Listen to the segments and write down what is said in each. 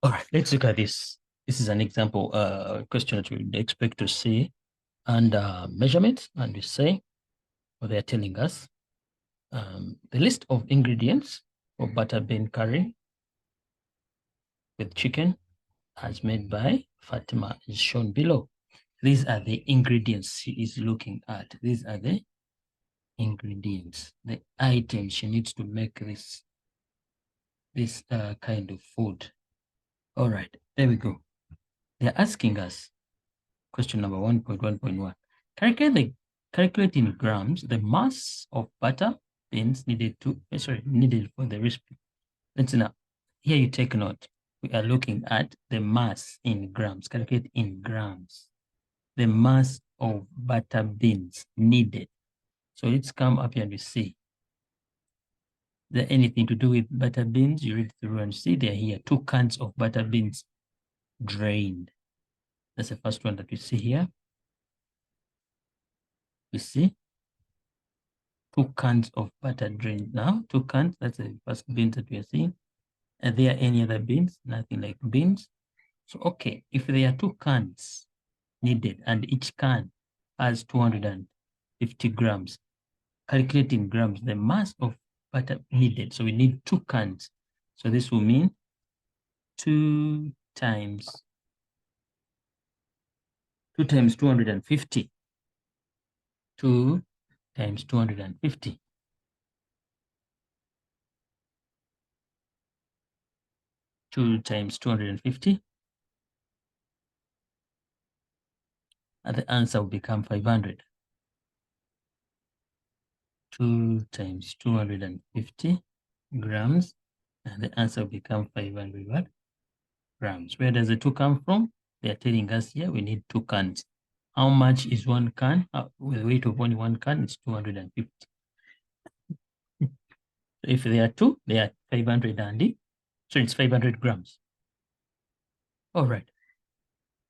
All right, let's look at this. This is an example question that we would expect to see under measurement, and we say, or they're telling us, the list of ingredients for butter bean curry with chicken as made by Fatima is shown below. These are the ingredients she is looking at. These are the ingredients, the items she needs to make this kind of food. All right, there we go. They're asking us question number 1.1.1. Calculate in grams the mass of butter beans needed for the recipe. Let's now, here you take note. We are looking at the mass in grams. Calculate in grams the mass of butter beans needed. So let's come up here and we see. Is there anything to do with butter beans? You read through and see they're here. 2 cans of butter beans drained. That's the first one that we see here. We see 2 cans of butter drained. Now, 2 cans, that's the first beans that we are seeing. Are there any other beans? Nothing like beans. So, okay, if there are 2 cans needed and each can has 250 grams, calculating grams, the mass of butter needed. So we need 2 cans. So this will mean 2 times 250. 2 times 250. 2 times 250. And the answer will become 500. 2 times 250 grams. And the answer will become 500 grams. Where does the 2 come from? They are telling us here we need 2 cans. How much is 1 can? With the weight of only 1 can, it's 250. So if there are 2, they are 500 and so it's 500 grams. All right.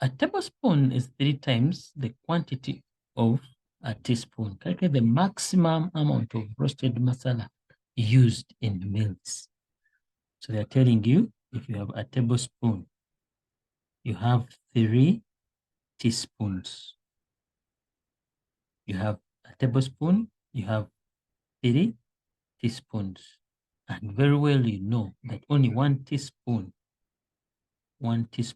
A tablespoon is 3 times the quantity of a teaspoon. Calculate the maximum amount of roasted masala used in meals. So they're telling you if you have a tablespoon, you have 3 teaspoons. You have a tablespoon, you have 3 teaspoons. And very well you know that only 1 teaspoon is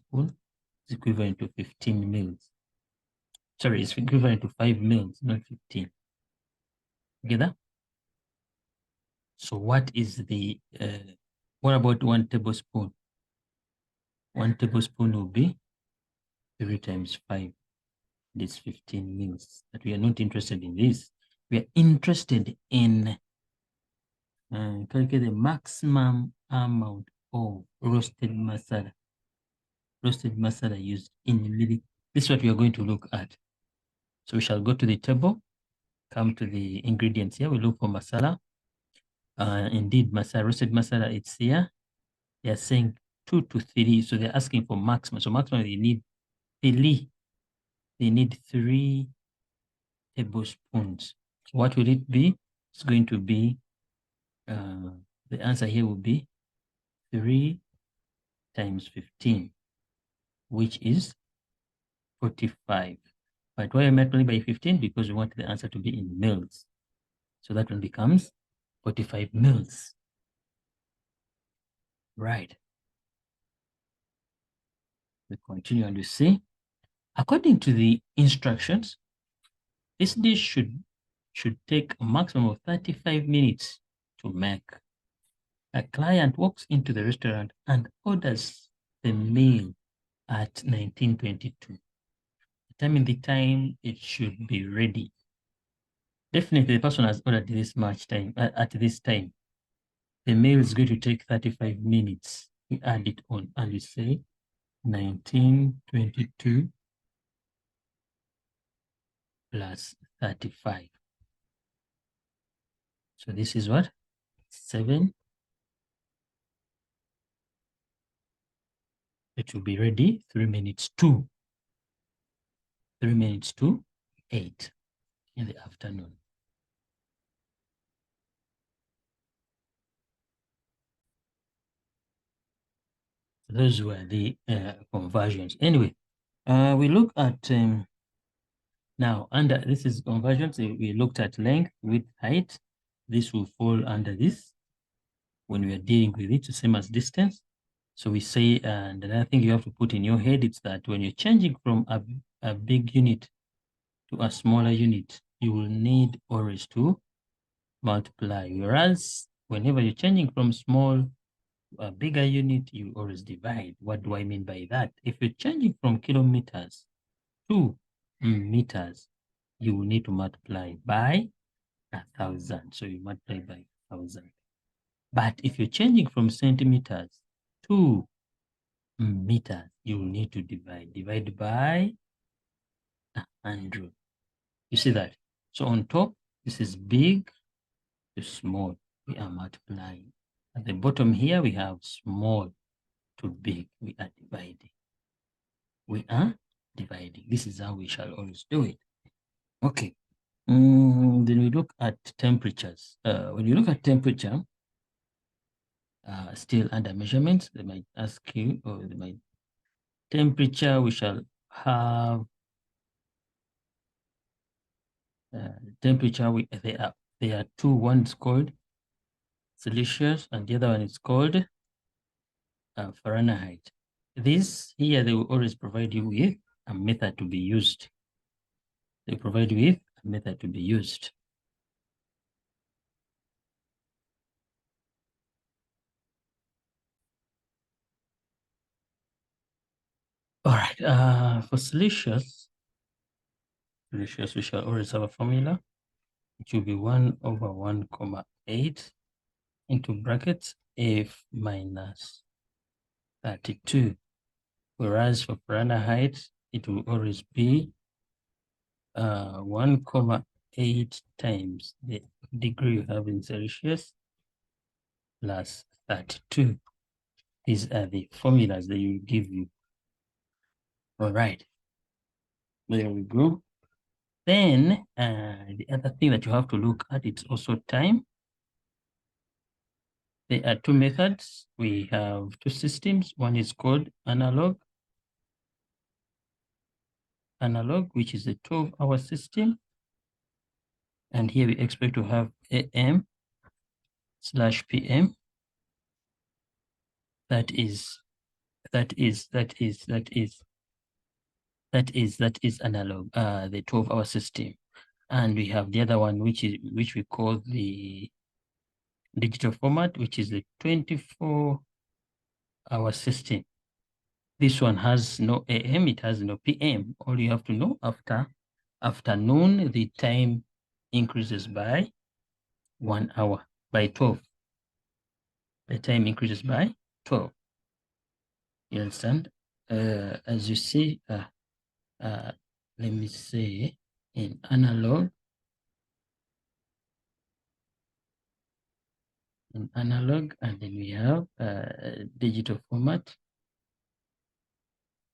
equivalent to 15 mils. Sorry, it's equivalent to 5 mils, not 15. Together? So what is what about 1 tablespoon? 1 tablespoon will be 3 times 5. This 15 mils. But we are not interested in this. We are interested in calculate the maximum amount of roasted masala. Roasted masala used in milk. This is what we are going to look at. So we shall go to the table, come to the ingredients here. We look for masala. Indeed, roasted masala, it's here. They are saying 2 to 3. So they're asking for maximum. So maximum, they need 3. They need 3 tablespoons. So what will it be? It's going to be, the answer here will be 3 times 15, which is 45. But why am I multiplying by 15? Because we want the answer to be in mils. So that one becomes 45 mils. Right. We continue and we see, according to the instructions, this dish should take a maximum of 35 minutes to make. A client walks into the restaurant and orders the meal at 1922. Determine the time it should be ready. Definitely the person has ordered this much time at this time. The meal is going to take 35 minutes. We add it on and we say 1922 plus 35. So this is what? 7. It will be ready 3 minutes to 3 minutes to 8 in the afternoon. Those were the conversions. Anyway, we look at now under this is conversions. We looked at length, width, height. This will fall under this when we are dealing with it, the same as distance. So we say, and another thing you have to put in your head is that when you're changing from a big unit to a smaller unit, you will need always to multiply. Whereas whenever you're changing from small to a bigger unit, you always divide. What do I mean by that? If you're changing from kilometers to meters, you will need to multiply by 1,000. So you multiply by 1,000. But if you're changing from centimeters to meters, you will need to divide by 100. You see that? So on top, this is big to small. We are multiplying. At the bottom here, we have small to big. We are dividing. We are dividing. This is how we shall always do it. Okay. Then we look at temperatures. When you look at temperature, still under measurements, they might ask you, or they might temperature, we shall have temperature. There are two. One is called Celsius and the other one is called Fahrenheit. This here, they will always provide you with a method to be used. They provide you with a method to be used. All right, for Celsius, we shall always have a formula. It will be 1 over 1,8 into brackets F minus 32. Whereas for Fahrenheit, it will always be 1,8 times the degree you have in Celsius plus 32. These are the formulas that you give you. All right. There we go. Then the other thing that you have to look at, it's also time. There are two methods. We have two systems. One is called analog, which is a 12-hour system. And here we expect to have AM/PM. That is analog, the 12-hour system. And we have the other one, which we call the digital format, which is the 24-hour system. This one has no AM, it has no PM. All you have to know, after noon, the time increases by 1 hour, by 12. The time increases by 12. You understand? As you see, let me say in analog, and then we have digital format.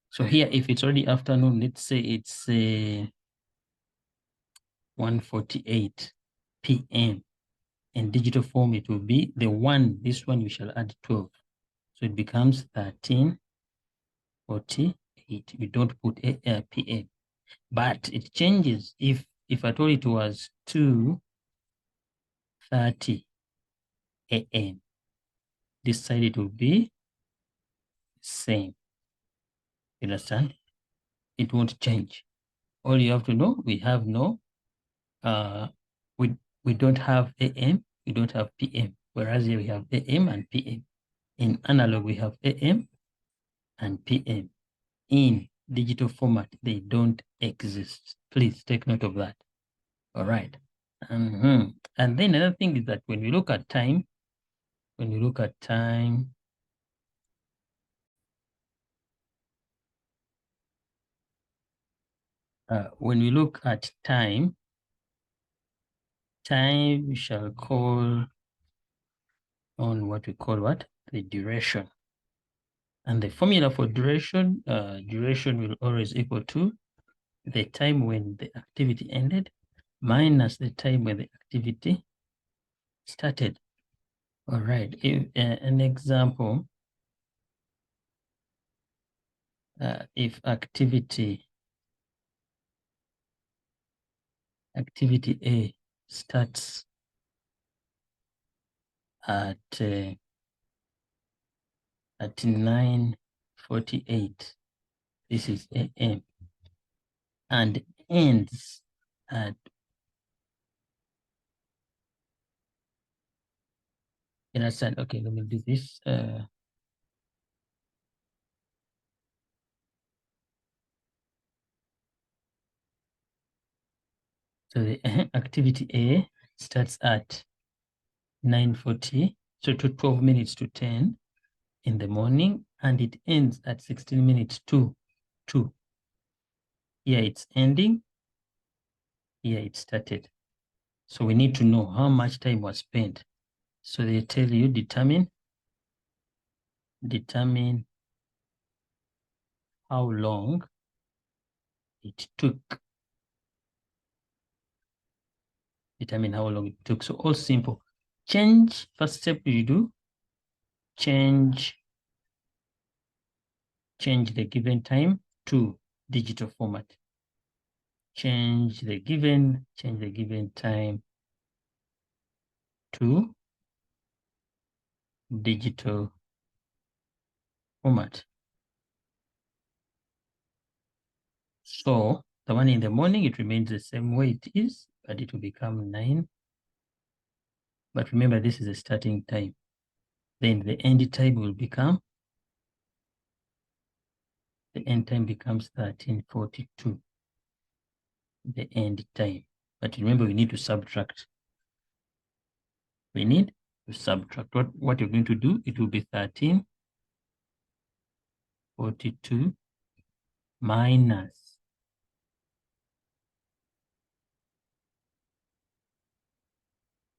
So here, if it's already afternoon, let's say it's 1:48 p.m. In digital form, it will be this one you shall add 12. So it becomes 13:48. We don't put p.m. But it changes if I told it was 2:30 a.m. This side it will be same. You understand? It won't change. All you have to know, we have no we don't have AM, we don't have PM. Whereas here we have AM and PM. In analog, we have AM and PM. In digital format, they don't exist. Please take note of that. All right. And then another thing is that when we look at time, when we look at time, we shall call on what we call the duration. And the formula for duration, duration will always equal to the time when the activity ended minus the time when the activity started. All right, an example if activity A starts at 9:48, this is AM, and ends at, you understand? Okay, let me do this. So the activity A starts at 9:40, so to 12 minutes to 10 in the morning, and it ends at 16 minutes to 2. Here it's ending, here it started. So we need to know how much time was spent. So they tell you determine how long it took. Determine how long it took. So all simple. Change, first step you do, change the given time to digital format. Change the given time to digital format. So the one in the morning, it remains the same way it is, but it will become 9. But remember, this is the starting time. Then the end time will become, the end time becomes 13:42, the end time. But remember, we need to subtract. We need to subtract. What you're going to do, it will be 13:42 minus.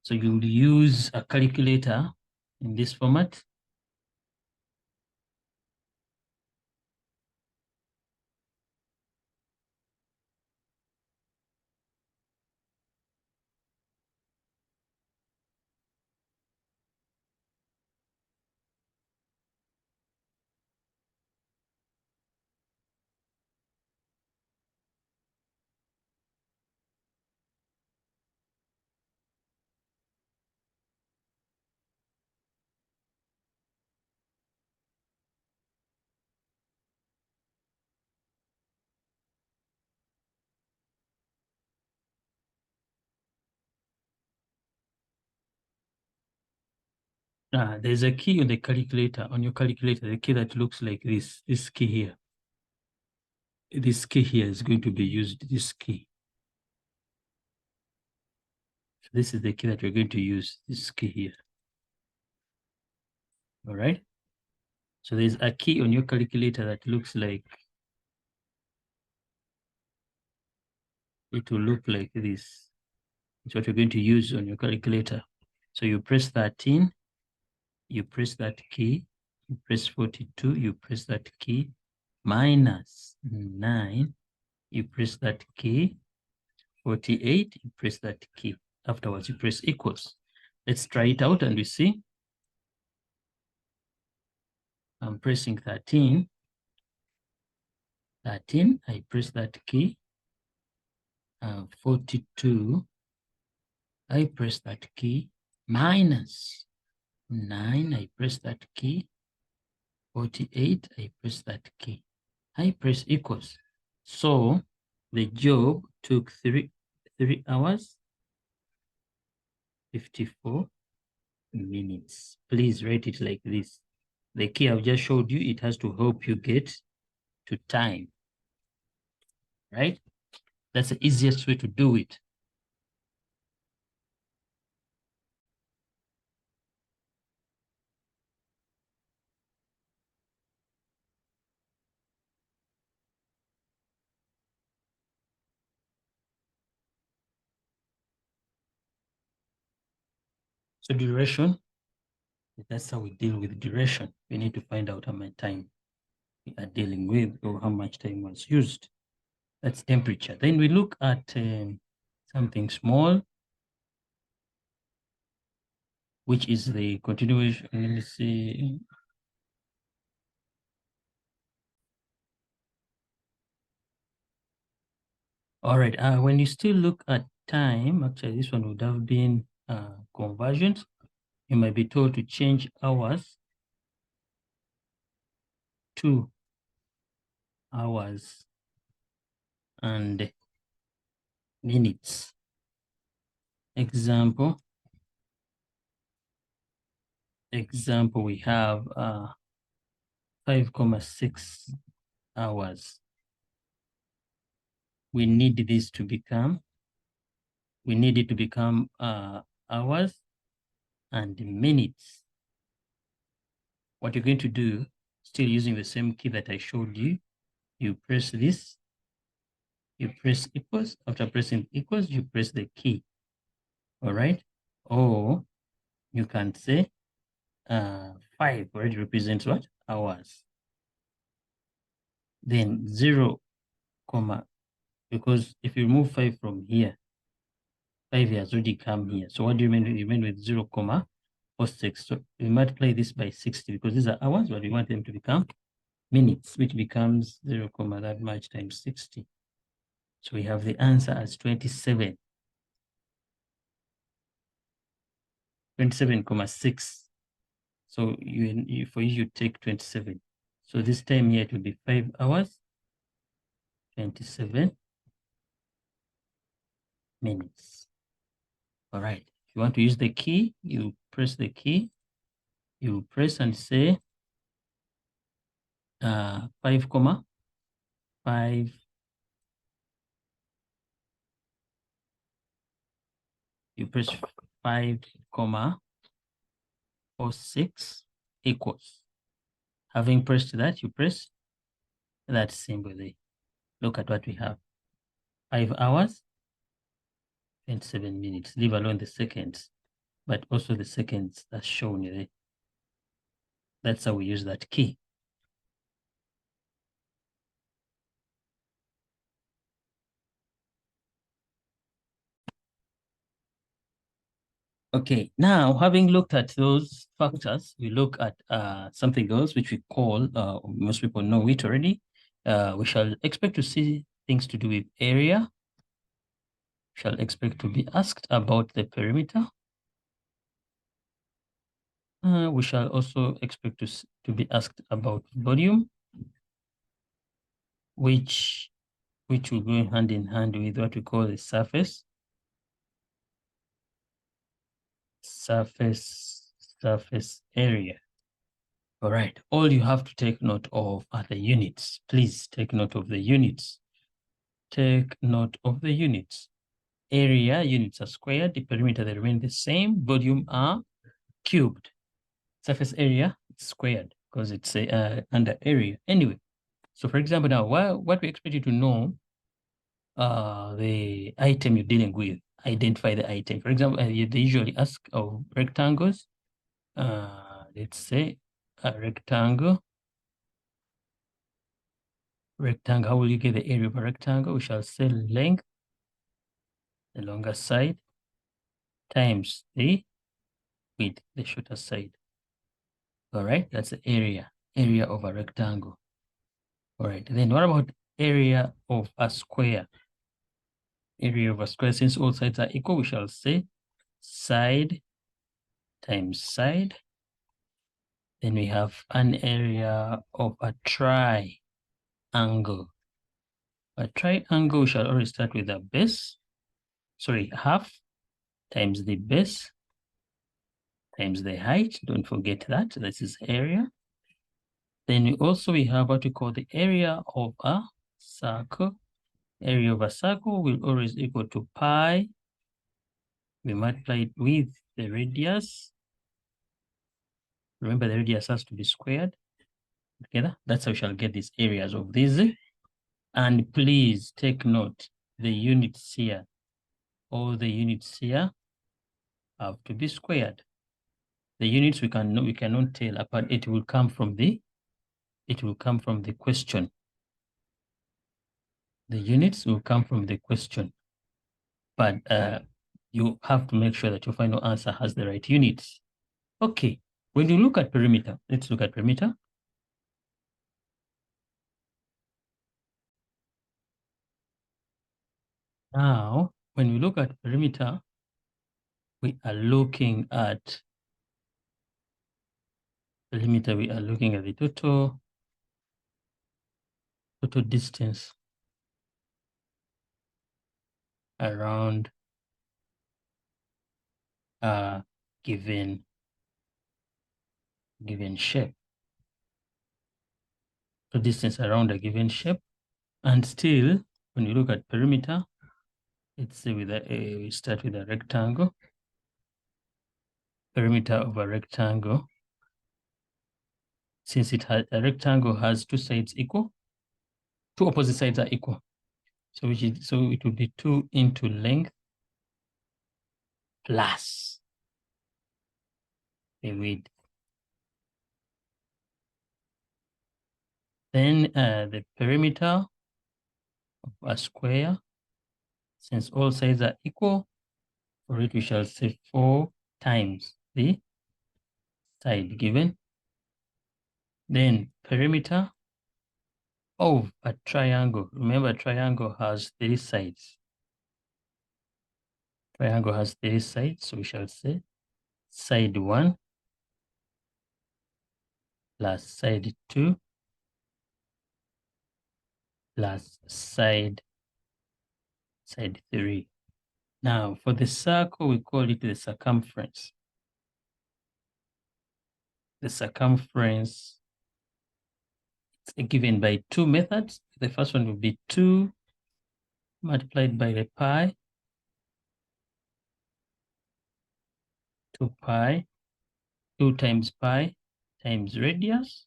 So you'll use a calculator in this format. There's a key on the calculator, on your calculator, the key that looks like this key here. This key here is going to be used, this key. So this is the key that we're going to use, this key here. All right. So there's a key on your calculator that looks like, it will look like this. It's what you're going to use on your calculator. So you press 13, you press that key, you press 42, you press that key, minus 9, you press that key, 48, you press that key. Afterwards, you press equals. Let's try it out and we see. I'm pressing 13. 13, I press that key. 42, I press that key. Minus 9, I press that key. 48, I press that key. I press equals. So the job took 3 hours, 54 minutes. Please write it like this. The key I've just showed you, it has to help you get to time, right? That's the easiest way to do it. So duration, that's how we deal with duration. We need to find out how much time we are dealing with or how much time was used. That's temperature. Then we look at something small, which is the continuation. Let me see. All right. When you still look at time, actually, this one would have been conversions. You might be told to change hours to hours and minutes. Example, we have 5.6 hours. We need it to become hours and minutes. What you're going to do, still using the same key that I showed you, you press this, you press equals. After pressing equals, you press the key. All right. Or you can say 5 already represents what? Hours. Then 0, comma, because if you remove 5 from here, 5 has already come here. So what do you mean? You mean with 0, comma, or 6. So we multiply this by 60 because these are hours, but we want them to become minutes, which becomes 0, comma, that much times 60. So we have the answer as 27. 27.6. So for you take 27. So this time here it will be 5 hours, 27 minutes. All right. If you want to use the key, you press the key. You press and say 5, comma 5. You press 5, comma 46 equals. Having pressed that, you press that symbol there. Look at what we have. 5 hours, 27 minutes. Leave alone the seconds, but also the seconds that's shown there. That's how we use that key. Okay, now having looked at those factors, we look at something else which we call, most people know it already. We shall expect to see things to do with area. We shall expect to be asked about the perimeter. We shall also expect to be asked about volume, which will go hand in hand with what we call the surface area. All right, all you have to take note of are the units. Please take note of the units. Take note of the units. Area, units are squared. The perimeter, they remain the same. Volume are cubed. Surface area, it's squared because it's under area. Anyway, so for example, now what we expect you to know, the item you're dealing with. Identify the item. For example, they usually ask of rectangles. Let's say a rectangle. Rectangle, how will you get the area of a rectangle? We shall say length, the longer side, times the width, the shorter side. All right, that's the area of a rectangle. All right, then what about area of a square? Area of a square, since all sides are equal, we shall say side times side. Then we have an area of a triangle. A triangle, we shall always start with a base. Sorry, half times the base times the height. Don't forget that. This is area. Then we have what we call the area of a circle. Area of a circle will always equal to pi. We multiply it with the radius. Remember, the radius has to be squared together. That's how we shall get these areas of these. And please take note, the units here, all the units here have to be squared. The units we cannot tell apart. It will come from the question. The units will come from the question, but you have to make sure that your final answer has the right units. Okay, when you look at perimeter, let's look at perimeter. Now, when we look at perimeter, we are looking at perimeter, we are looking at the total distance around a given shape. The distance around a given shape. And still, when you look at perimeter, it's with we start with a rectangle. Perimeter of a rectangle. Since a rectangle has two sides equal, two opposite sides are equal. So it would be 2 into length plus the width. Then the perimeter of a square, since all sides are equal, for it we shall say 4 times the side given. Then perimeter of a triangle. Remember, a triangle has 3 sides. Triangle has 3 sides, so we shall say side 1 plus side 2 plus side 3. Now, for the circle, we call it the circumference. The circumference is given by 2 methods. The first one will be 2 multiplied by the pi, 2 pi, 2 times pi times radius,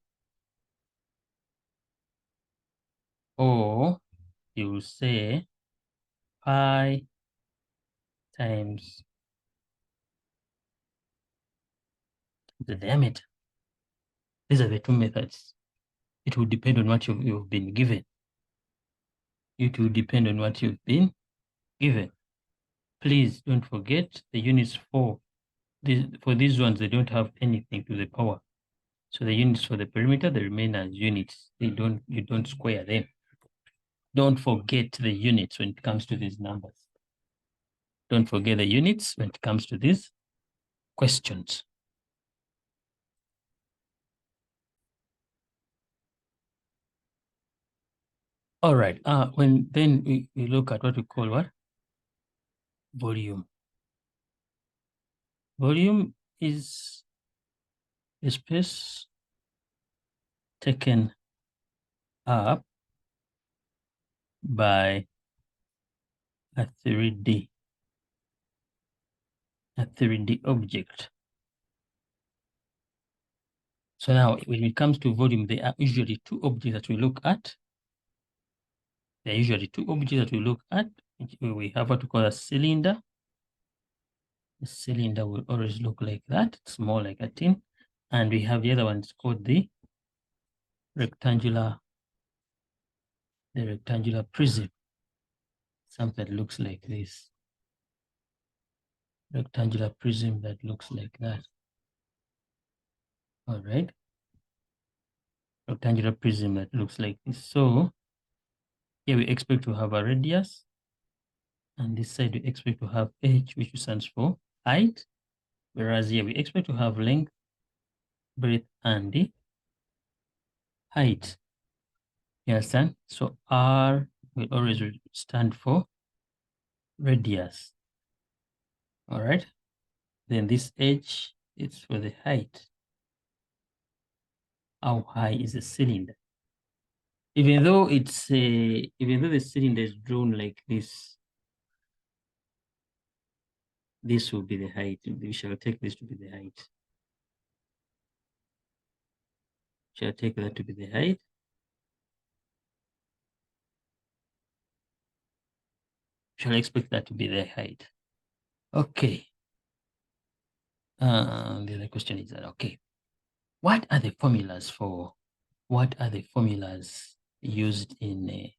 or you will say pi times the diameter. These are the 2 methods. It will depend on what you've been given. It will depend on what you've been given. Please don't forget the units for these ones, they don't have anything to the power. So the units for the perimeter, they remain as units. You don't square them. Don't forget the units when it comes to these numbers. Don't forget the units when it comes to these questions. All right. Then we look at what we call what? Volume. Volume is the space taken up by a 3D object. So now when it comes to volume, there are usually 2 objects that we look at. There are usually 2 objects that we look at. We have what we call a cylinder. The cylinder will always look like that. It's more like a tin. And we have the other one, it's called the rectangular prism. Something that looks like this. Rectangular prism that looks like that. All right. Rectangular prism that looks like this. So here we expect to have a radius. And this side we expect to have h, which stands for height. Whereas here we expect to have length, breadth, and the height. You understand? So R will always stand for radius. All right. Then this H is for the height. How high is the cylinder? Even though the cylinder is drawn like this, this will be the height. We shall take this to be the height. Shall take that to be the height. Shall expect that to be the height. Okay. The other question is that, okay, what are the formulas used in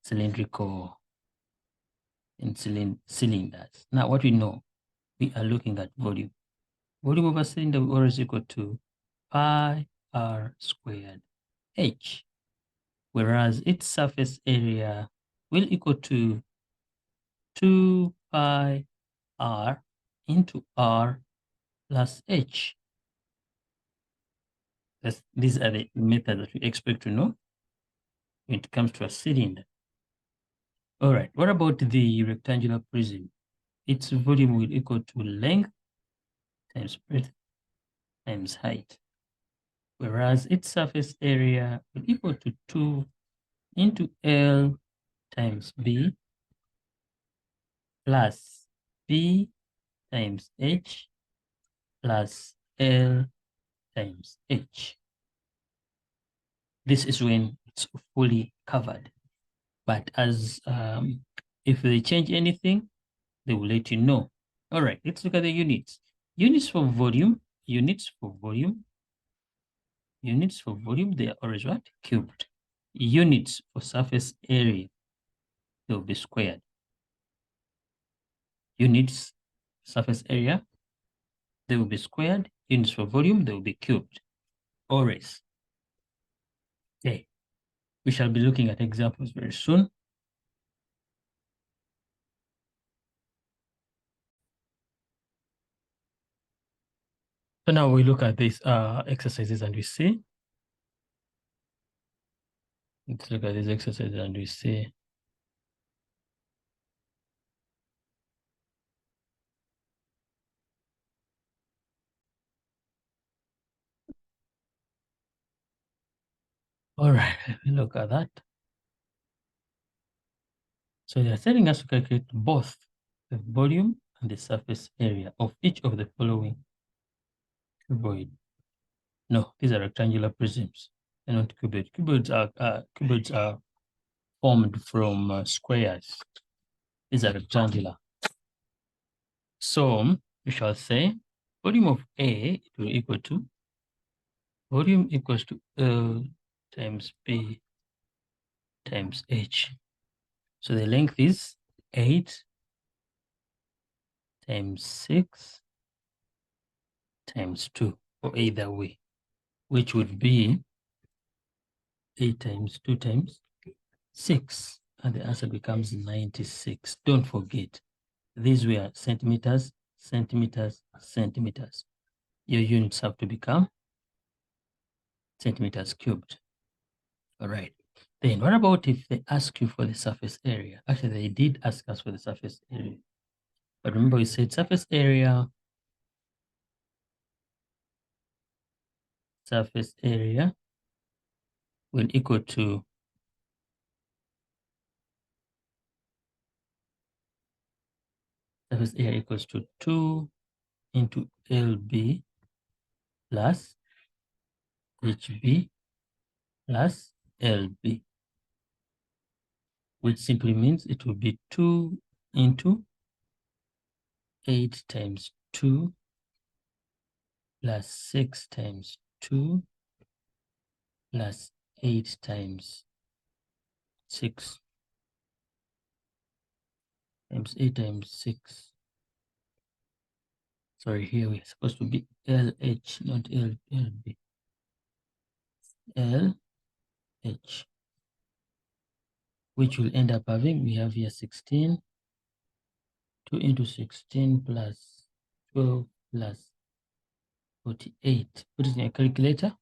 cylindrical cylinders? Now, what we know, we are looking at volume. Volume of a cylinder will always equal to pi r squared h, whereas its surface area will equal to 2 pi r into r plus h. These are the methods that we expect to know when it comes to a cylinder. All right, what about the rectangular prism? Its volume will equal to length times breadth times height, whereas its surface area will equal to 2 into L times B plus B times H plus L times H. This is when it's fully covered. But as if they change anything, they will let you know. All right, let's look at the units. Units for volume, units for volume, units for volume, they are always what? Cubed. Units for surface area, they will be squared. Units surface area, they will be squared. Units for volume, they will be cubed. Always. Okay. We shall be looking at examples very soon. So now we look at these exercises and we see. Let's look at these exercises and we see. All right, let me look at that. So they are telling us to calculate both the volume and the surface area of each of the following cuboid. No, these are rectangular prisms. They're not cuboid. Cuboids are formed from squares. These are rectangular. So we shall say volume of A it will equal to volume equals to L times B times H. So the length is 8 times 6 times 2, or either way, which would be 8 times 2 times 6. And the answer becomes 96. Don't forget, these were centimeters, centimeters, centimeters. Your units have to become centimeters cubed. All right. Then what about if they ask you for the surface area? Actually, they did ask us for the surface area. But remember we said surface area will equal to surface area equals to 2 into LB plus HB plus LB, which simply means it will be 2 into 8 times 2 plus 6 times 2 plus 8 times 6 times 8 times 6. Sorry, here we're supposed to be LH, not LB. LH, which will end up having, we have here 16, 2 into 16 plus 12 plus 48. Put it in a calculator.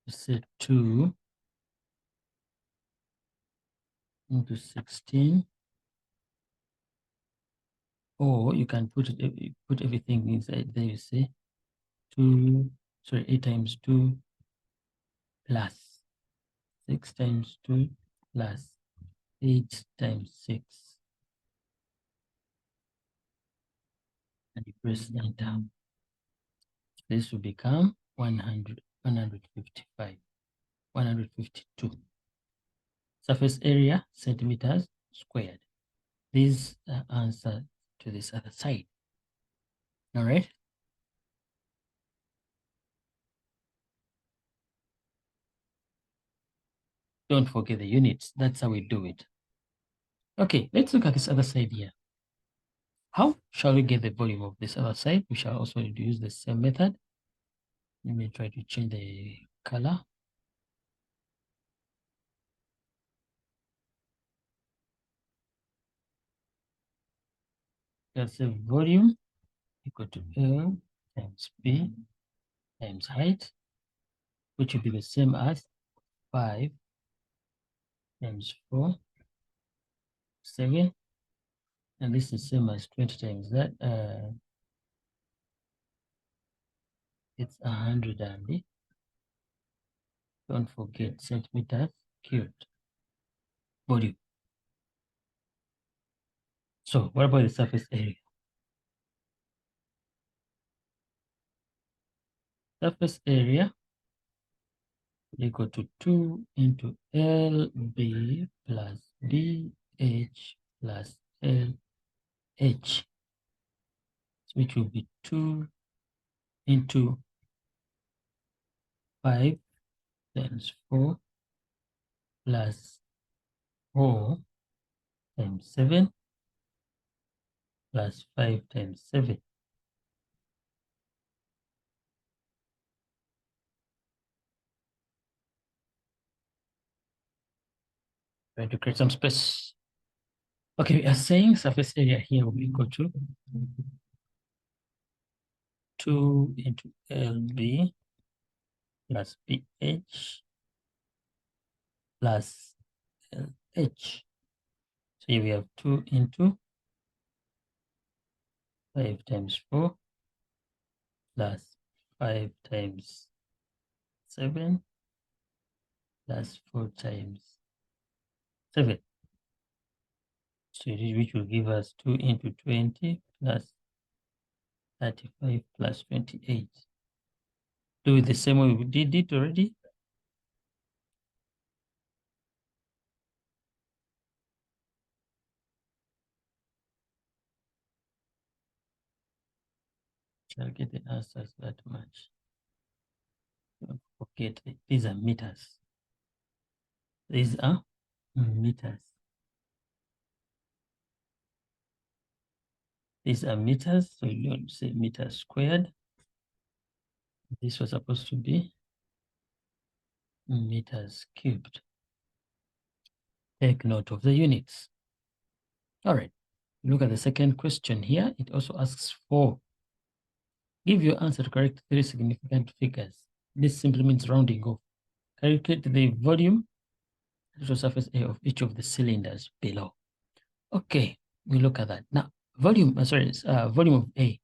Set 2 into 16, or you can put everything inside there. You say 8 times 2 plus 6 times 2 plus 8 times 6, and you press enter. This will become 100, 155, 152. Surface area, centimeters squared. This answer to this other side. All right. Don't forget the units. That's how we do it. Okay, let's look at this other side here. How shall we get the volume of this other side? We shall also use the same method. Let me try to change the color. That's a volume equal to L times B times height, which will be the same as 5 times 4, 7, and this is same as 20 times that. It's 100 and don't forget centimeters cubed volume. So what about the surface area? Surface area equal to 2 into LB plus BH plus LH, which will be 2 into 5 times 4 plus 4 times 7 plus 5 times 7. Try to create some space. Okay, we are saying surface area here will be equal to 2 into LB plus BH plus LH. So here we have 2 into 5 times 4 plus 5 times 7 plus 4 times 7. So which will give us 2 into 20 plus 35 plus 28. Do it the same way we did it already. Shall get the answers that much. Don't forget these are meters. These are meters. These are meters, so you don't say meters squared. This was supposed to be meters cubed. Take note of the units. All right, look at the second question here. It also asks for, give your answer to correct 3 significant figures. This simply means rounding off. Calculate the volume, total surface area of each of the cylinders below. Okay, we look at that. Now, volume of A,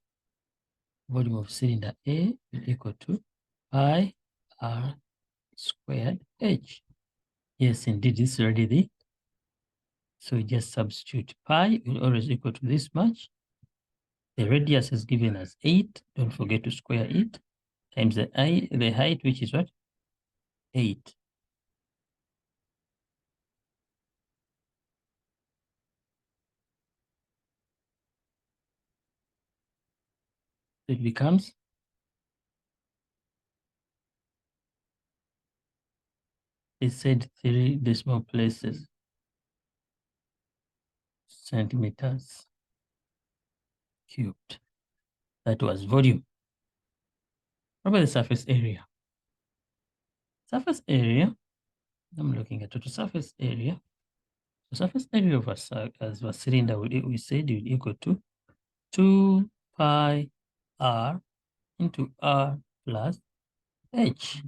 volume of cylinder A will equal to pi r squared h. Yes, indeed, this is already the. So we just substitute pi will always equal to this much. The radius is given as 8. Don't forget to square it. Times the height, which is what? 8. So it becomes it said 3 decimal places, centimeters cubed. That was volume. What about the surface area? Surface area, I'm looking at total surface area. The surface area of a cylinder, we said would equal to 2 pi r into r plus h,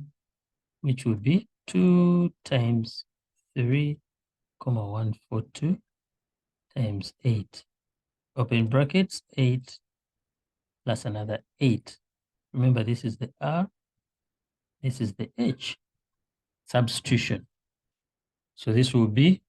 which would be 2 times 3,142 times 8. Open brackets, 8 plus another 8. Remember, this is the r, this is the h. Substitution. So this will be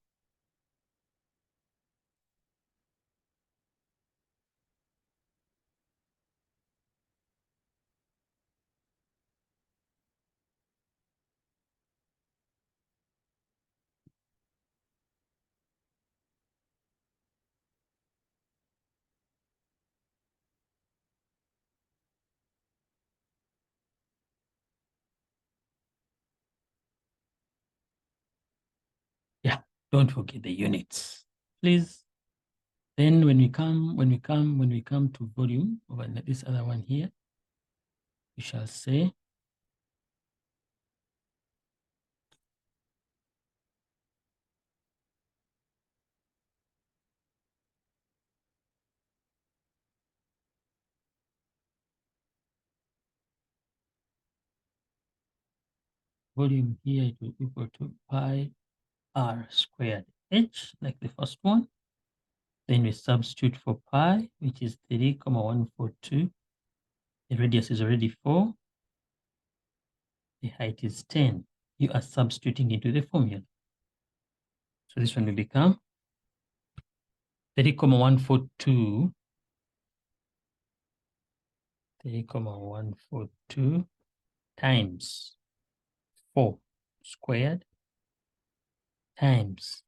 yeah, don't forget the units, please. Then when we come to volume over this other one here, we shall say volume here, it will equal to pi r squared h, like the first one. Then we substitute for pi, which is 3,142. The radius is already 4. The height is 10. You are substituting into the formula. So this one will become 3,142 times 4 squared times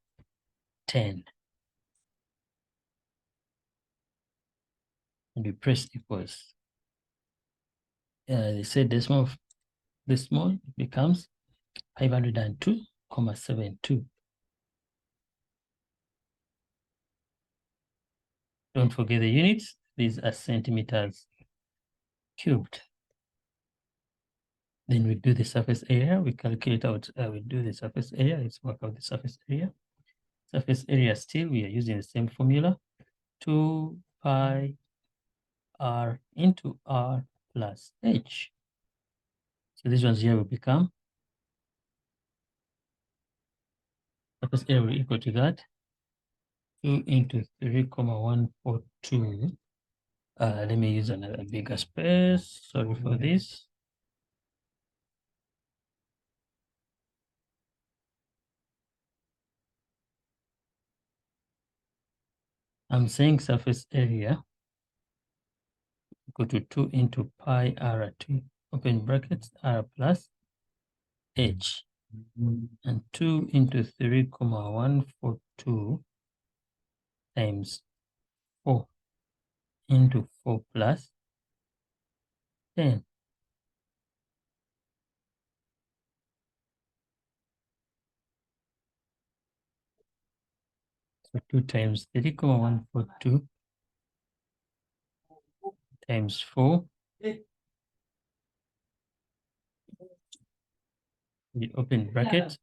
10. And we press equals. They say decimal it becomes 502,72. Don't forget the units. These are centimeters cubed. Then we do the surface area. We calculate out, we do the surface area. Let's work out the surface area. Surface area still, we are using the same formula. 2 pi r into r plus h. So this one's here will become, surface area will equal to that. 2 into 3,142. Let me use another bigger space. Sorry for this. I'm saying surface area equal to 2 into pi r2, open brackets, r plus h, and 2 into 3,142 times 4 into 4 plus 10. So 2 times 3,142 times 4. We open bracket.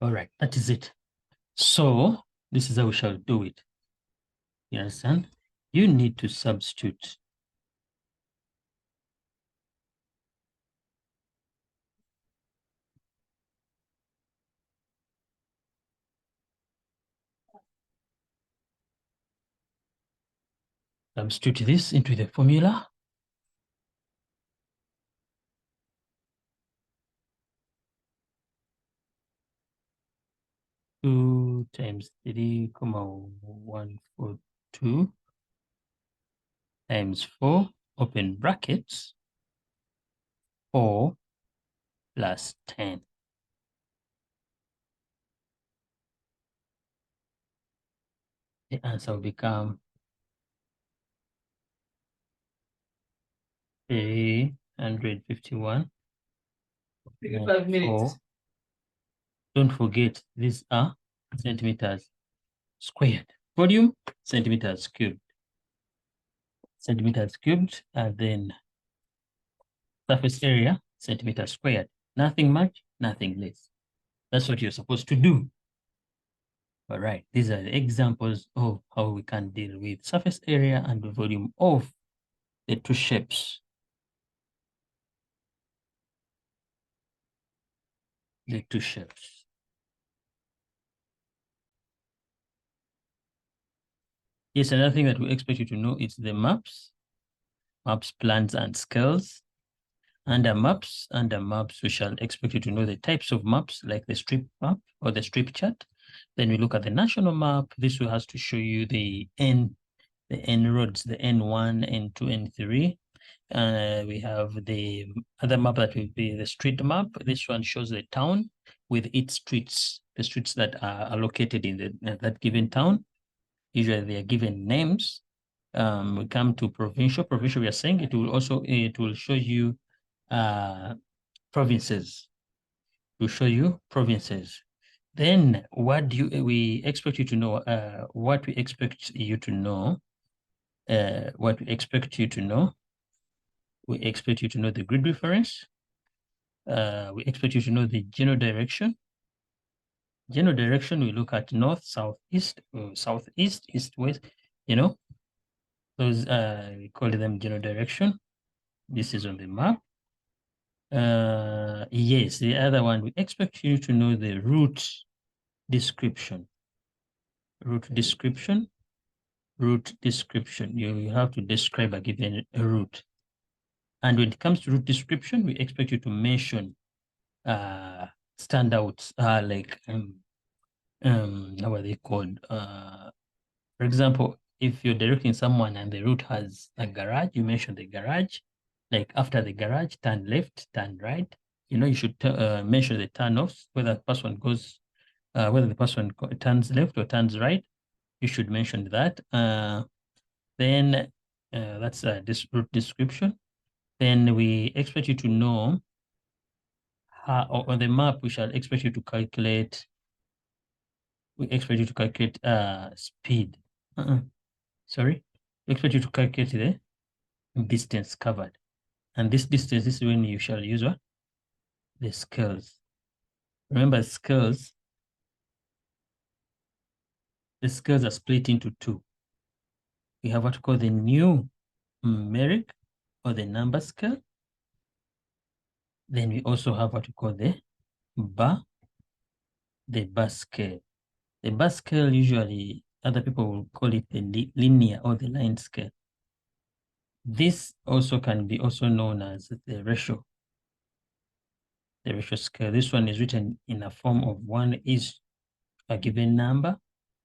All right, that is it. So this is how we shall do it. You understand? You need to substitute. Substitute this into the formula. Two times 3,142 times 4, open brackets, 4 plus 10. The answer will become 351. 5 minutes. Don't forget, these are centimeters squared. Volume, centimeters cubed. Centimeters cubed, and then surface area, centimeters squared. Nothing much, nothing less. That's what you're supposed to do. All right, these are the examples of how we can deal with surface area and the volume of the two shapes. The two shapes. Yes, another thing that we expect you to know is the maps, plans, and scales. Under maps, we shall expect you to know the types of maps, like the strip map or the strip chart. Then we look at the national map. This will has to show you the N roads, the N1, N2, N3. We have the other map that will be the street map. This one shows the town with its streets, the streets that are located in that given town. Usually they are given names. We come to provincial. Provincial, we are saying it will show you provinces. It will show you provinces. Then what do we expect you to know? What we expect you to know? What we expect you to know? We expect you to know the grid reference. We expect you to know the general direction. General direction, we look at north, south, east, southeast, east, west. You know, those we call them general direction. This is on the map. Yes, the other one, we expect you to know the route description. Route description. Route description. You have to describe a given route. And when it comes to route description, we expect you to mention standouts, like how are they called? For example, if you're directing someone and the route has a garage, you mention the garage. Like after the garage, turn left, turn right. You know, you should mention the turn-offs, whether the person goes, whether the person turns left or turns right. You should mention that. Then that's this route description. Then we expect you to know how, on the map, we shall expect you to calculate, we expect you to calculate speed. Sorry. We expect you to calculate the distance covered. And this distance, this is when you shall use what? The scales. Remember, scales, the scales are split into two. We have what we call the numeric or the number scale. Then we also have what we call the bar scale. The bar scale, usually other people will call it the linear or the line scale. This also can be also known as the ratio scale. This one is written in a form of 1 is a given number,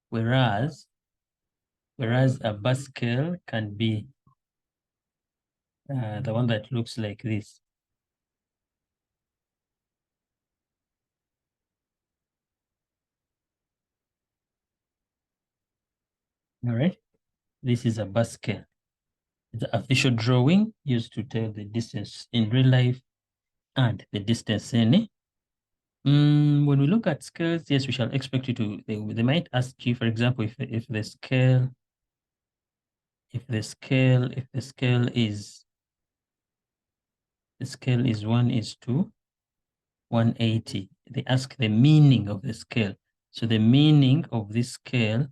whereas a bar scale can be the one that looks like this. All right, this is a bar scale. It's an official drawing used to tell the distance in real life and the distance in. When we look at scales, yes, we shall expect you to, they might ask you, for example, if the scale is 1 is to 180. They ask the meaning of the scale. So the meaning of this scale,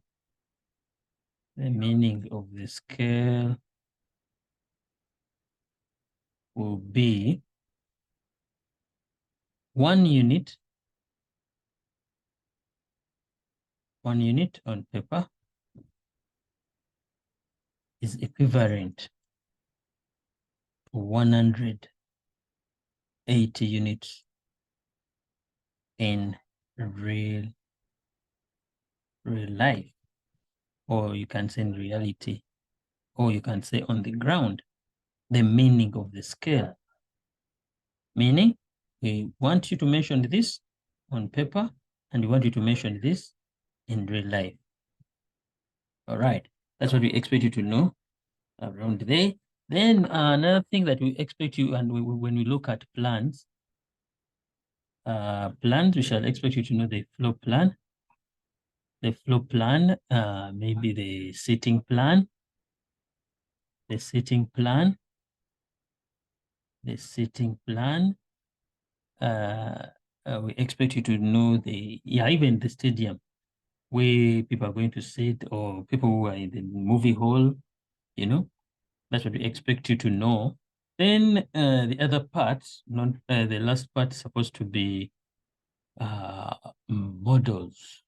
will be 1 unit. 1 unit on paper is equivalent to 180 units in real life, or you can say in reality, or you can say on the ground. The meaning of the scale, meaning we want you to mention this on paper and we want you to mention this in real life. All right, that's what we expect you to know around there. Then another thing that we expect you, and when we look at plans, we shall expect you to know the floor plan. The floor plan, maybe the seating plan, the seating plan. We expect you to know even the stadium where people are going to sit, or people who are in the movie hall, you know, that's what we expect you to know. Then the other part, not the last part, is supposed to be models.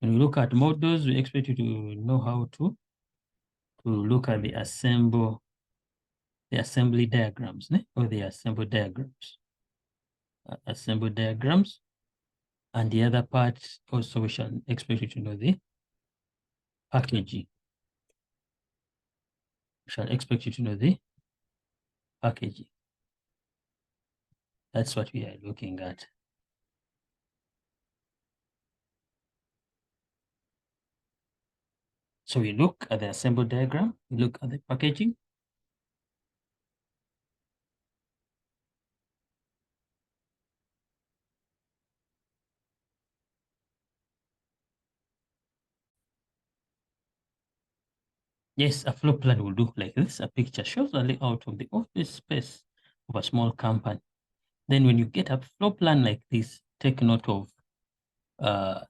When we look at models, we expect you to know how to look at the assembly diagrams, or the assemble diagrams. And the other part also we shall expect you to know the packaging. We shall expect you to know the packaging. That's what we are looking at. So we look at the assemble diagram, we look at the packaging. Yes, a floor plan will look like this. A picture shows the layout of the office space of a small company. Then when you get a floor plan like this, take note of the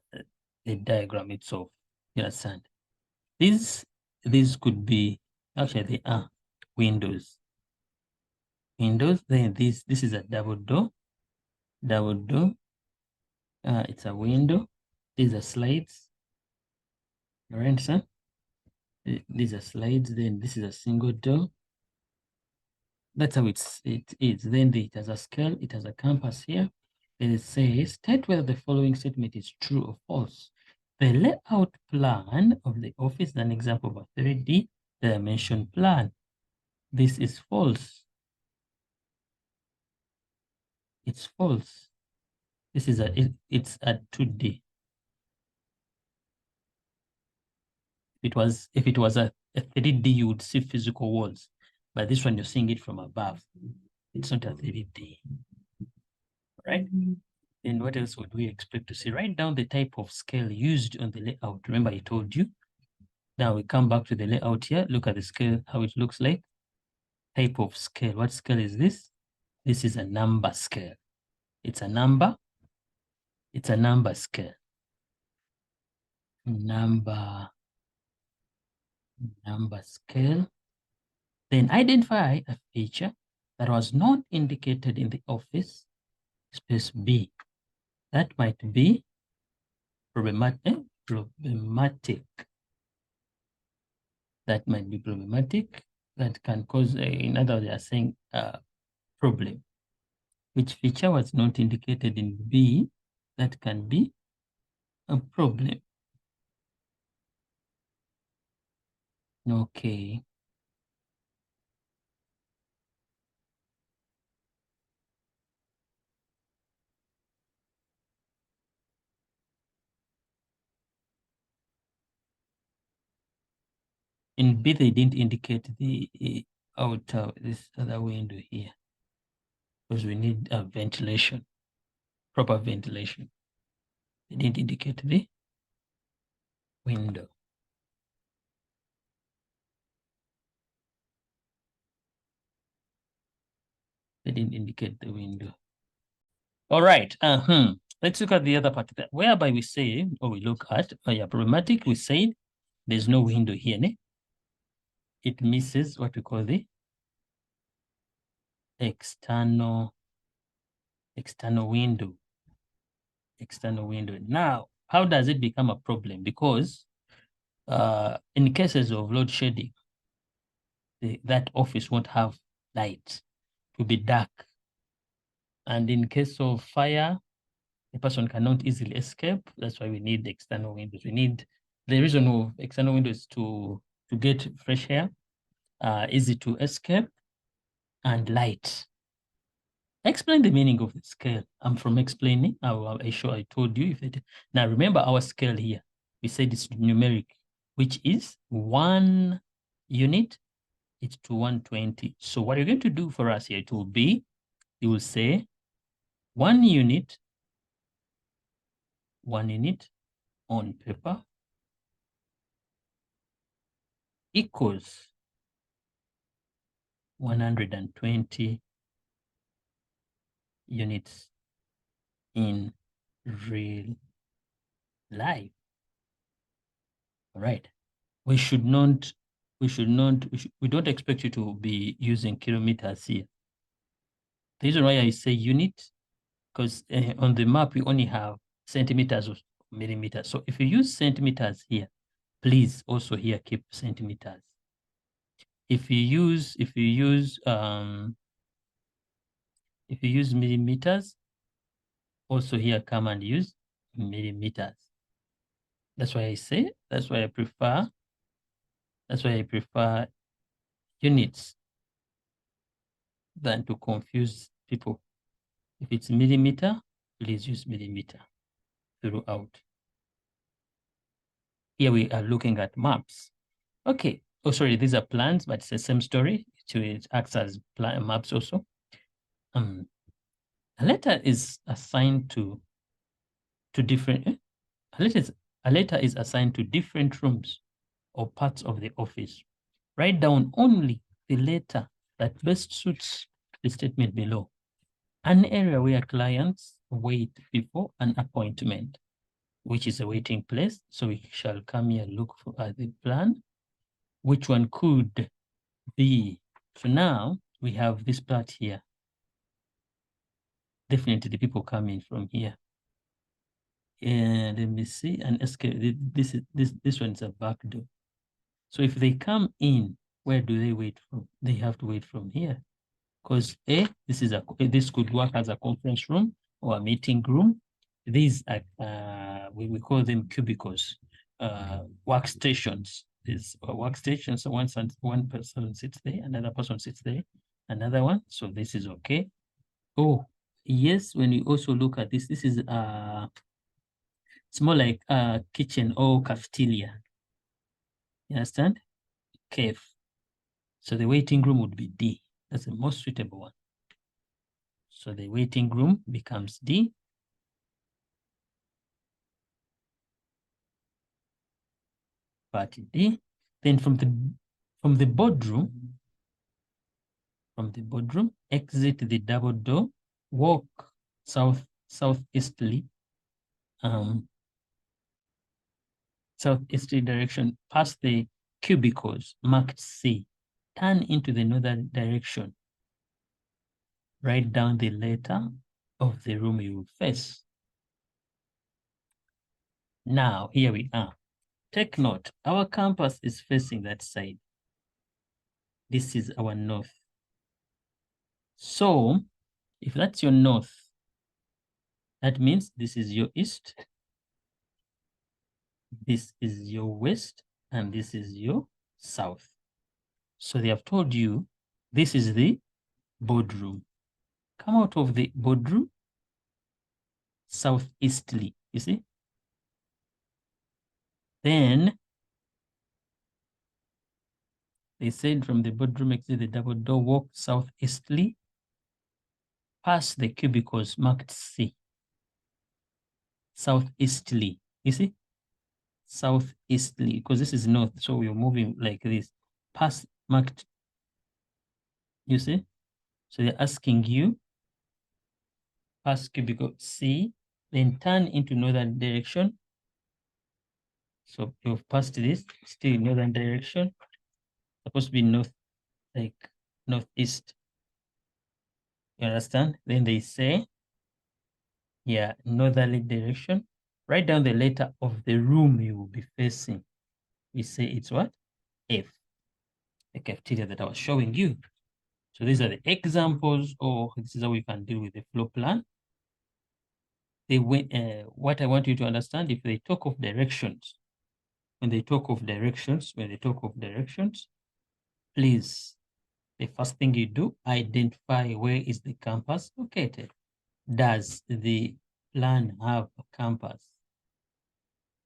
diagram itself. You understand? These could be, actually they are windows. Windows, then this is a double door. Double door. It's a window. These are slides. All right, son? These are slides. Then this is a single door. That's how it is. Then it has a scale, it has a compass here. Then it says, state whether the following statement is true or false. The layout plan of the office is an example of a 3D dimension plan. This is false. It's false. This is it's a 2D. If it was a 3D, you would see physical walls. But this one, you're seeing it from above. It's not a 3D. Right? And what else would we expect to see? Write down the type of scale used on the layout. Remember, I told you. Now we come back to the layout here. Look at the scale, how it looks like. Type of scale. What scale is this? This is a number scale. It's a number. It's a number scale. Number scale. Then identify a feature that was not indicated in the office space B. That might be problematic. That might be problematic. That can cause, in other words, they are saying problem. Which feature was not indicated in B? That can be a problem. Okay. In B, they didn't indicate the outer, this other window here, because we need a ventilation, proper ventilation. They didn't indicate the window. They didn't indicate the window. All right. Let's look at the other part of that, whereby we say, or we look at, problematic, we said there's no window here. Ne? It misses what we call the external window. External window. Now, how does it become a problem? Because in cases of load shedding, that office won't have light. It will be dark. And in case of fire, the person cannot easily escape. That's why we need external windows. We need, the reason of external windows to get fresh air, easy to escape, and light. Explain the meaning of the scale. I'm from explaining. I sure I told you. Now remember our scale here. We said it's numeric, which is 1 unit. It's to 120. So what you're going to do for us here, it will be, you will say 1 unit on paper equals 120 units in real life. All right. We don't expect you to be using kilometers here. The reason why I say unit, because on the map, we only have centimeters or millimeters. So if you use centimeters here, please also here keep centimeters. If you use millimeters, also here come and use millimeters. That's why I prefer units than to confuse people. If it's millimeter, please use millimeter throughout. Here we are looking at maps. Okay. Oh, sorry, these are plans, but it's the same story. It acts as maps also. A letter is assigned to different. A letter is assigned to different rooms or parts of the office. Write down only the letter that best suits the statement below. An area where clients wait before an appointment, which is a waiting place. So we shall come here, look for the plan. Which one could be? So now we have this part here. Definitely the people coming from here. And let me see, and escape. This one's a back door. So if they come in, where do they wait from? They have to wait from here, because this could work as a conference room or a meeting room. These are we call them cubicles, workstations. These workstations. So one person sits there, another person sits there, another one. So this is okay. Oh yes, when you also look at this, this is it's more like a kitchen or cafeteria. You understand? Cave. So the waiting room would be D. That's the most suitable one. So the waiting room becomes D. Part D. Then from the boardroom, exit the double door, walk southeasterly direction, past the cubicles marked C, turn into the northern direction, write down the letter of the room you will face. Now, here we are. Take note, our campus is facing that side. This is our north. So, if that's your north, that means this is your east, this is your west, and this is your south. So they have told you this is the boardroom. Come out of the boardroom southeasterly, you see? Then they said from the boardroom, exit the double door, walk southeasterly, pass the cubicles marked C. Southeasterly, you see? Southeasterly, because this is north, so you're moving like this. Pass marked, you see? So they're asking you, pass cubicle C, then turn into northern direction. So you've passed this, still in northern direction. Supposed to be north, like northeast. You understand? Then they say, yeah, northerly direction. Write down the letter of the room you will be facing. We say it's what? F, the cafeteria that I was showing you. So these are the examples, or this is how we can deal with the floor plan. What I want you to understand, if they talk of directions, when they talk of directions, please, the first thing you do, identify where is the campus located. Does the plan have a campus?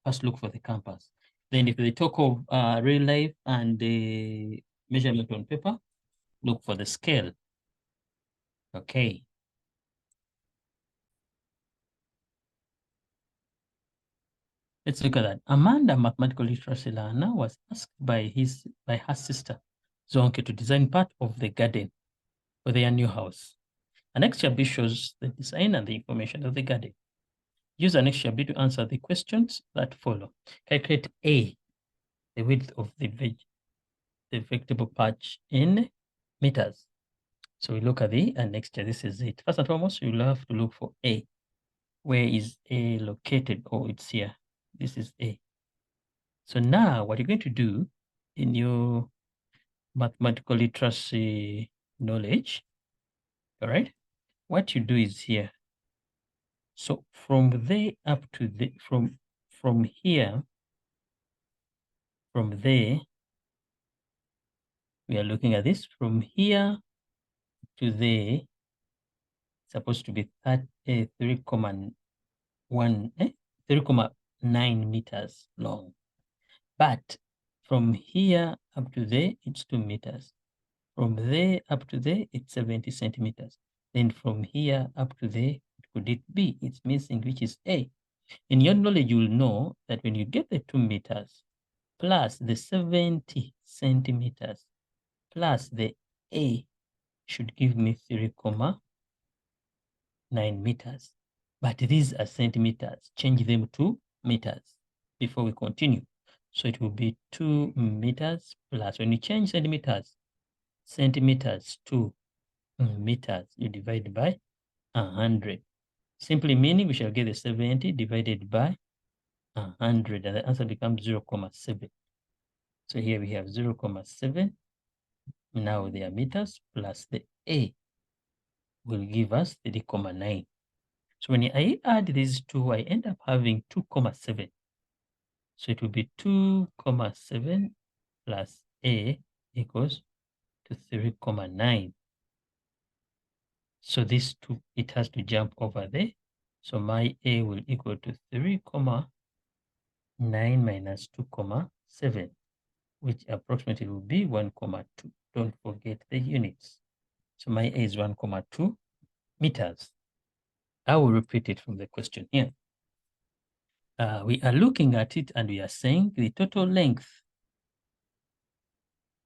First look for the campus. Then if they talk of real life and the measurement on paper, look for the scale. Okay. Let's look at that. Amanda, mathematical literacy learner, was asked by her sister, Zonke, to design part of the garden for their new house. An extra B shows the design and the information of the garden. Use an extra B to answer the questions that follow. Calculate A, the width of the vegetable patch in meters. So we look at the next year, this is it. First and foremost, you'll have to look for A. Where is A located? Oh, it's here. This is A. So now what you're going to do in your mathematical literacy knowledge, all right, what you do is here. So from there up to the, from here, from there, we are looking at this, from here to there, supposed to be 3.9 meters long. But from here up to there, it's 2 meters. From there up to there, it's 70 centimeters. Then from here up to there, could it be? It's missing, which is A. In your knowledge, you'll know that when you get the 2 meters plus the 70 centimeters plus the A should give me 3,9 meters. But these are centimeters. Change them to meters before we continue. So it will be 2 meters plus, when you change centimeters to meters, you divide by 100. Simply meaning we shall get the 70 divided by 100, and the answer becomes 0,7. So here we have 0,7. Now they are meters plus the A will give us 3,9. So when I add these two, I end up having 2,7. So it will be 2,7 plus A equals to 3,9. So this two, it has to jump over there. So my A will equal to 3,9 minus 2,7, which approximately will be 1,2. Don't forget the units. So my A is 1,2 meters. I will repeat it from the question here. We are looking at it and we are saying the total length,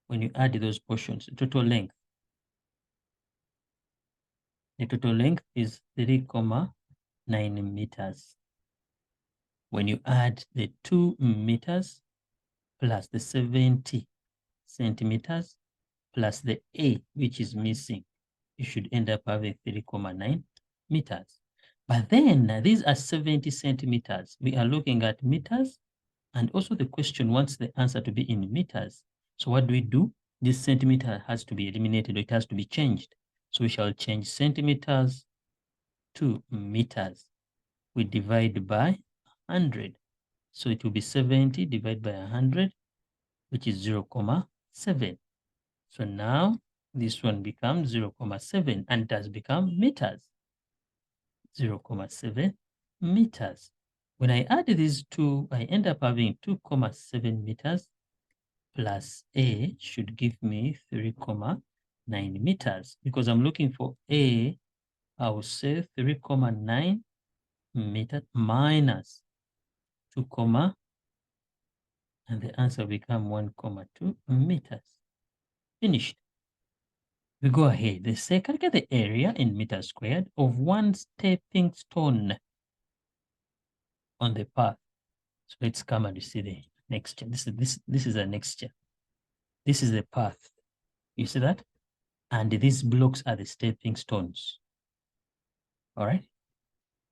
when you add those portions, the total length is 3,9 meters. When you add the 2 meters plus the 70 centimeters plus the A, which is missing, you should end up having 3,9 meters. But then these are 70 centimeters. We are looking at meters, and also the question wants the answer to be in meters. So what do? This centimeter has to be eliminated, or it has to be changed. So we shall change centimeters to meters. We divide by 100. So it will be 70 divided by 100, which is 0,7. So now this one becomes 0,7 and it has become meters. 0,7 meters. When I add these two, I end up having 2,7 meters plus A should give me 3,9 meters. Because I'm looking for A, I will say 3,9 meters minus 2, and the answer will become 1,2 meters. Finished. We go ahead. They say, calculate the area in meters squared of one stepping stone on the path. So let's come and see the next chair. This is a next chair. This is the path. You see that? And these blocks are the stepping stones. All right.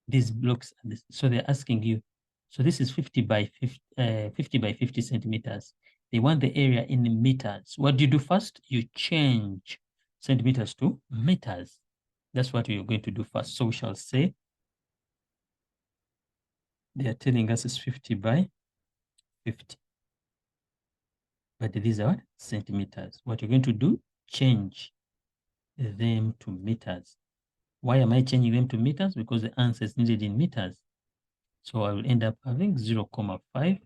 These blocks, so they're asking you, so this is 50 by 50 centimeters. They want the area in meters. What do you do first? You change centimeters to meters. That's what we're going to do first. So we shall say, they are telling us it's 50 by 50. But these are what? Centimeters. What you're going to do, change them to meters. Why am I changing them to meters? Because the answer is needed in meters. So I will end up having 0,5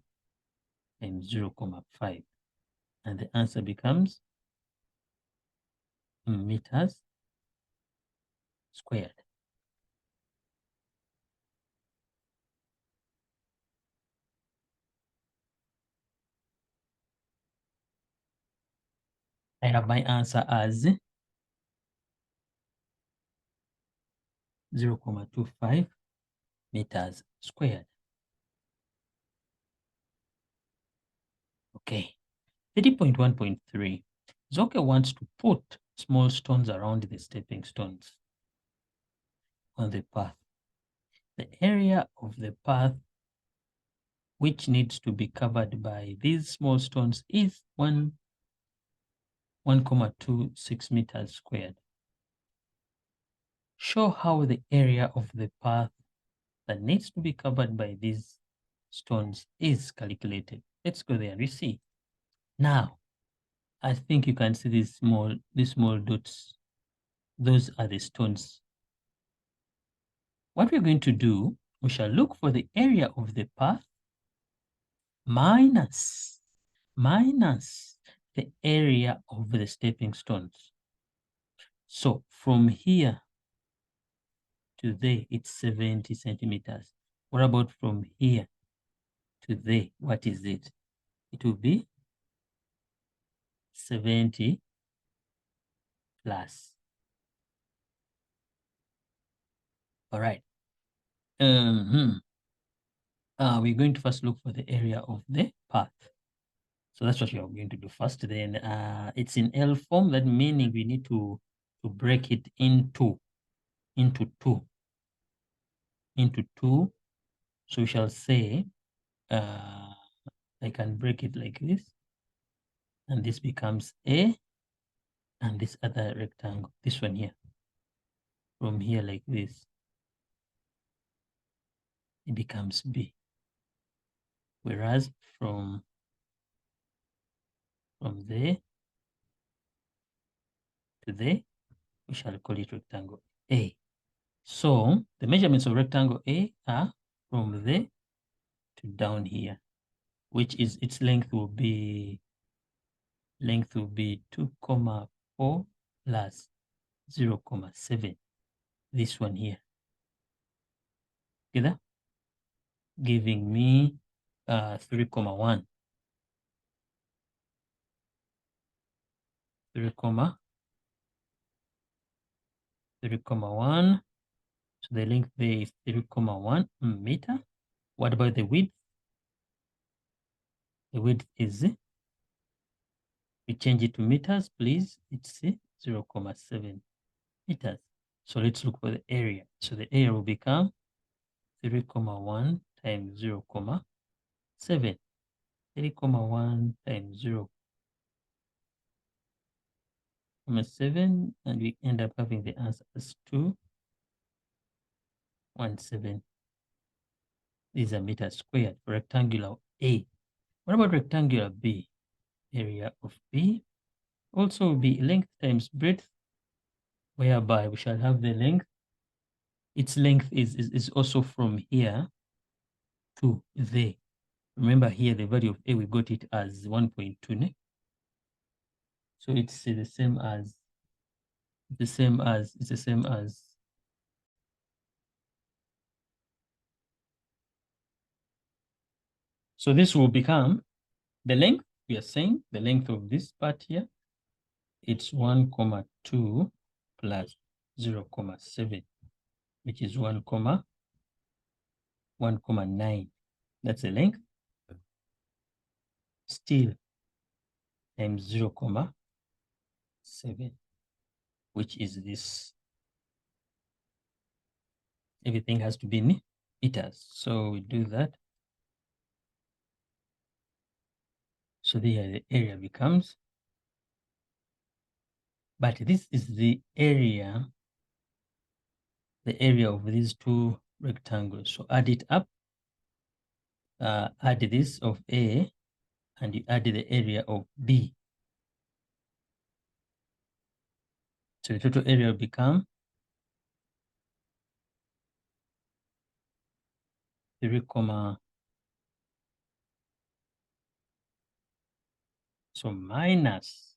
and 0,5. And the answer becomes meters squared. I have my answer as 0,25 meters squared. Okay. 30.1.3. Zoke wants to put small stones around the stepping stones on the path. The area of the path which needs to be covered by these small stones is 1,26 meters squared. Show how the area of the path that needs to be covered by these stones is calculated. Let's go there and we see. Now, I think you can see these small dots. Those are the stones. What we're going to do, we shall look for the area of the path minus the area of the stepping stones. So from here to there, it's 70 centimeters. What about from here to there? What is it? It will be 70 plus. All right. We're going to first look for the area of the path. So that's what we are going to do first. Then it's in L form, that meaning we need to break it into two. So we shall say, I can break it like this, and this becomes A, and this other rectangle, this one here, from here like this, it becomes B. Whereas from there to there, we shall call it rectangle A. So the measurements of rectangle A are from there to down here, which is its length will be 2,4 plus 0,7. This one here. Together, giving me 3,1. 3,1. So the length there is 3,1 meter. What about the width? The width is, we change it to meters, please. It's 0,7 meters. So let's look for the area. So the area will become 3,1 times 0,7. 3,1 times 0,7, and we end up having the answer as 217. These are meters squared for rectangular A. What about rectangular B? Area of B also will be length times breadth, whereby we shall have the length. Its length is also from here to there. Remember here, the value of A, we got it as 1.2. Ne? So it's the same as, so this will become the length. We are saying the length of this part here, it's 1,2 plus 0,7, which is 1,9. That's the length. Still times 0,7, which is this. Everything has to be in meters. So we do that. So there the area becomes, but this is the area of these two rectangles. So add it up, add this of A, and you add the area of B. So the total area will become 3, so minus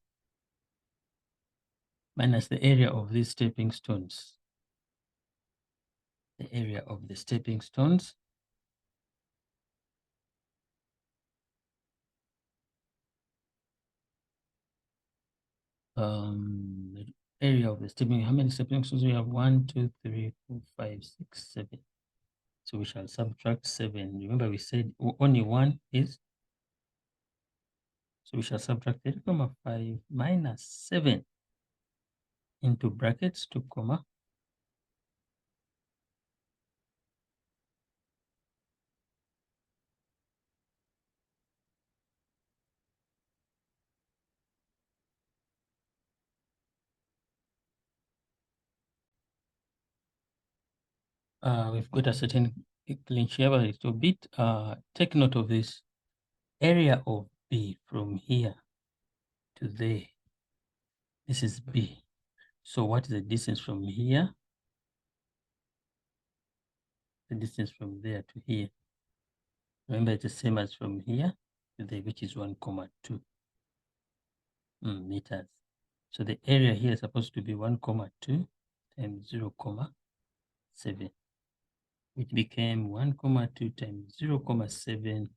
the area of these stepping stones. The area of the stepping stones the area of the stepping, how many stepping stones we have? 1, 2, 3, 4, 5, 6, 7. So we shall subtract 7. Remember we said only one is, so we shall subtract 3,5 minus 7 into brackets 2, we've got a certain clinch here a little bit. Take note of this. Area of B from here to there. This is B. So what is the distance from here? The distance from there to here. Remember, it's the same as from here to there, which is 1,2 meters. So the area here is supposed to be 1,2 times 0,7, which became 1,2 times 0,7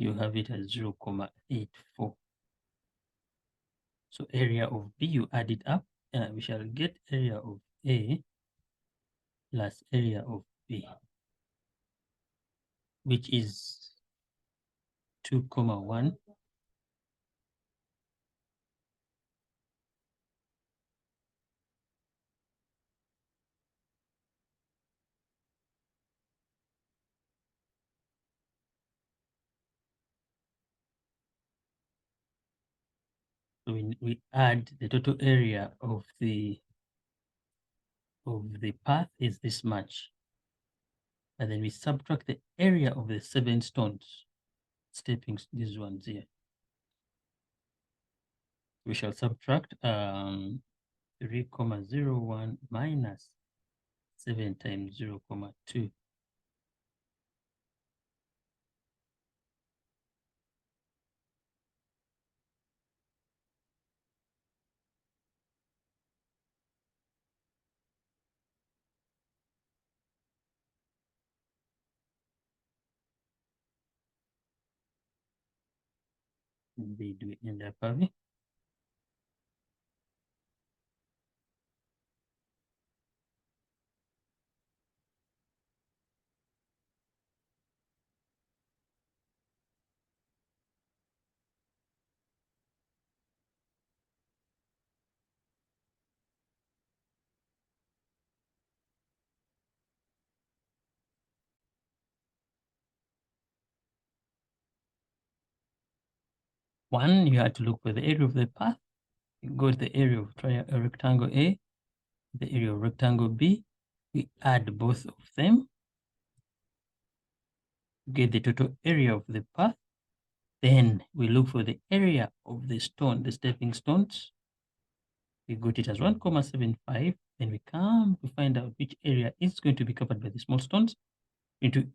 you have it as 0.84. So area of B, you add it up, we shall get area of A plus area of B, which is 2.1 So we add the total area of the path is this much, and then we subtract the area of the 7 stones, stepping these ones here. We shall subtract 3.01 minus 7 times 0.2. Indeed, we end up having one. You had to look for the area of the path. You go to the area of rectangle A, the area of rectangle B. We add both of them, get the total area of the path. Then we look for the area of the stone, the stepping stones. We got it as 1.75. Then we come to find out which area is going to be covered by the small stones. We need to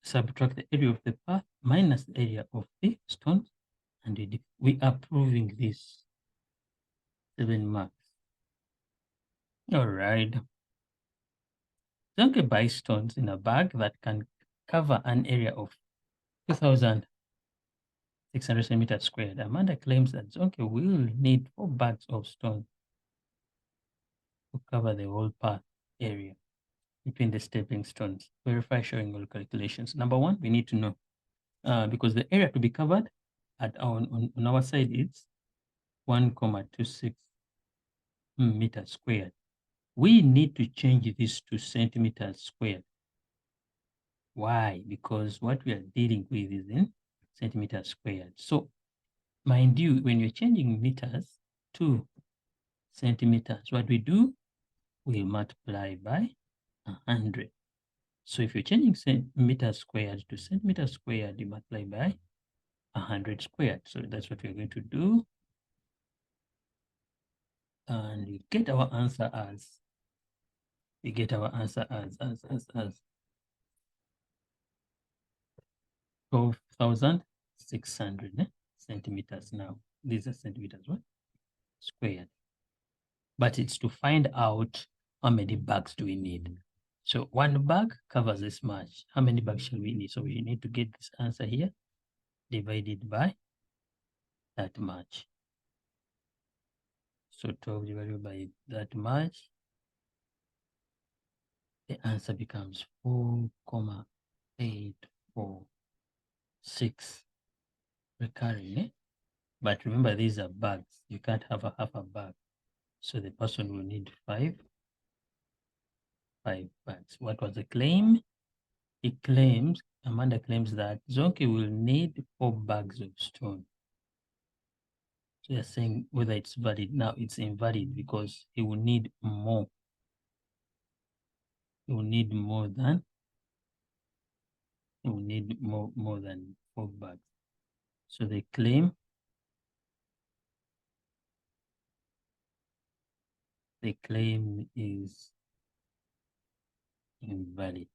subtract the area of the path minus the area of the stones, and we are proving this 7 marks. All right. Zonke buys stones in a bag that can cover an area of 2,600 centimeters squared. Amanda claims that Zonke will need 4 bags of stone to cover the whole path area between the stepping stones. Verify showing all calculations. Number one, we need to know because the area to be covered on our side is 1.26 meters squared. We need to change this to centimeters squared. Why? Because what we are dealing with is in centimeters squared. So mind you, when you're changing meters to centimeters, what we do, we multiply by 100. So if you're changing meters squared to centimeters squared, you multiply by 100 squared. So that's what we're going to do. And we get our answer as 12,600 centimeters now. These are centimeters what? Squared. But it's to find out how many bags do we need. So 1 bag covers this much. How many bags shall we need? So we need to get this answer here divided by that much. So 12 divided by that much, the answer becomes 4.846 recurring. But remember, these are bags. You can't have a half a bag. So the person will need 5 bags. What was the claim? Amanda claims that Zonke will need 4 bags of stone. So they're saying whether it's valid. Now it's invalid because he will need more. He will need more than 4 bags. So the claim is invalid.